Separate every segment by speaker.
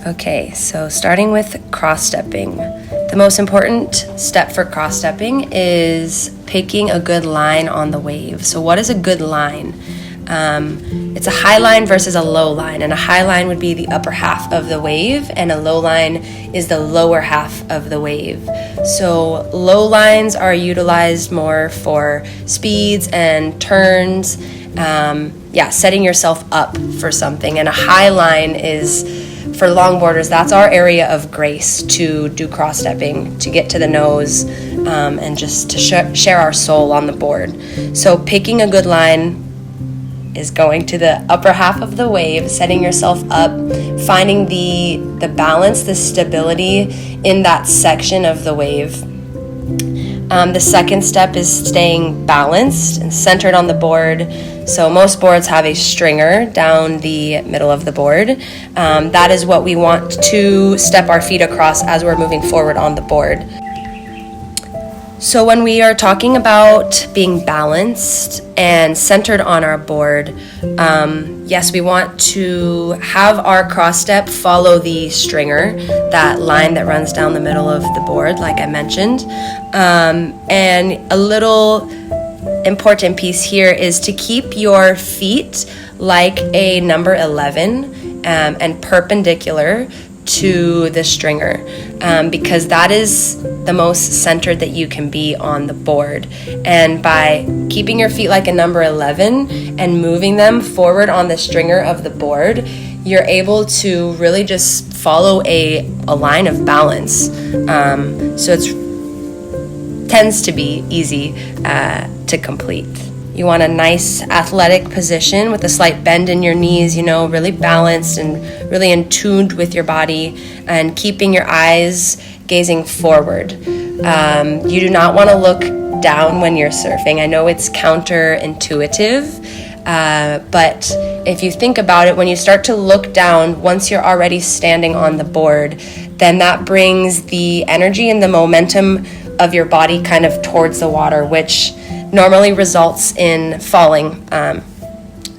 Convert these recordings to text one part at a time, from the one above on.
Speaker 1: Okay, so starting with cross-stepping. The most important step for cross-stepping is picking a good line on the wave. So what is a good line? It's a high line versus a low line, and a high line would be the upper half of the wave, and a low line is the lower half of the wave. So low lines are utilized more for speeds and turns, setting yourself up for something, and a high line is for longboarders. That's our area of grace to do cross-stepping, to get to the nose, and just to share our soul on the board. So picking a good line is going to the upper half of the wave, setting yourself up, finding the balance, the stability in that section of the wave. The second step is staying balanced and centered on the board. So most boards have a stringer down the middle of the board. That is what we want to step our feet across as we're moving forward on the board. So when we are talking about being balanced and centered on our board, yes, we want to have our cross step follow the stringer, that line that runs down the middle of the board, like I mentioned. And a little important piece here is to keep your feet like a number 11 and perpendicular to the stringer, because that is the most centered that you can be on the board. And by keeping your feet like a number 11 and moving them forward on the stringer of the board, you're able to really just follow a line of balance. So it tends to be easy to complete. You want a nice athletic position with a slight bend in your knees, really balanced and really in tune with your body, and keeping your eyes gazing forward. You do not want to look down when you're surfing. I know it's counterintuitive, but if you think about it, when you start to look down, once you're already standing on the board, then that brings the energy and the momentum of your body kind of towards the water, which normally results in falling.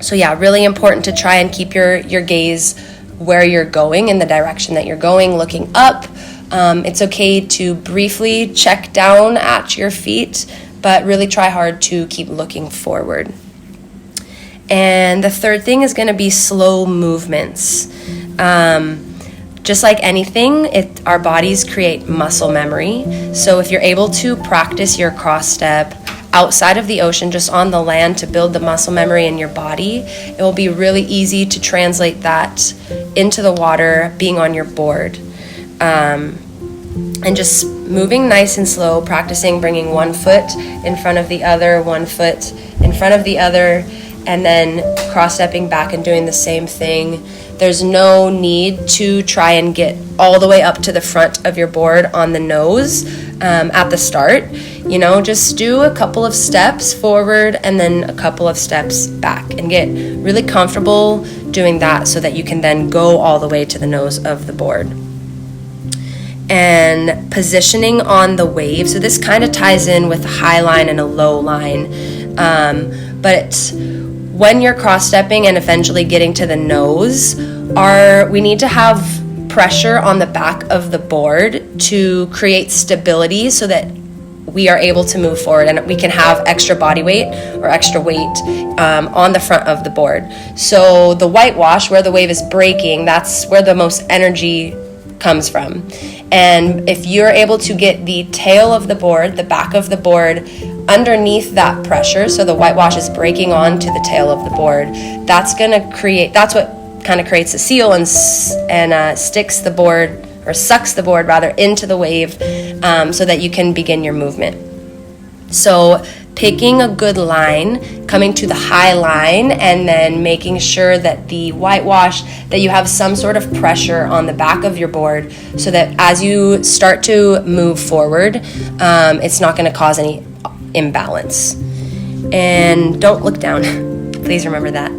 Speaker 1: So really important to try and keep your gaze where you're going, in the direction that you're going, looking up. It's okay to briefly check down at your feet, but really try hard to keep looking forward. And the third thing is going to be slow movements. Just like anything, our bodies create muscle memory. So if you're able to practice your cross step outside of the ocean, just on the land, to build the muscle memory in your body, it will be really easy to translate that into the water, being on your board. And just moving nice and slow, practicing bringing one foot in front of the other, one foot in front of the other, and then cross-stepping back and doing the same thing. There's no need to try and get all the way up to the front of your board on the nose at the start. Just do a couple of steps forward and then a couple of steps back, and get really comfortable doing that so that you can then go all the way to the nose of the board. And positioning on the wave. So this kind of ties in with a high line and a low line. But when you're cross-stepping and eventually getting to the nose, we need to have pressure on the back of the board to create stability so that we are able to move forward and we can have extra body weight or extra weight on the front of the board. So the whitewash, where the wave is breaking, that's where the most energy comes from. And if you're able to get the tail of the board, the back of the board, underneath that pressure, so the whitewash is breaking onto the tail of the board, that's what kind of creates a seal and sticks the board, or sucks the board rather, into the wave, so that you can begin your movement. So picking a good line, coming to the high line, and then making sure that the whitewash, that you have some sort of pressure on the back of your board, so that as you start to move forward, it's not going to cause any imbalance. And don't look down. Please remember that.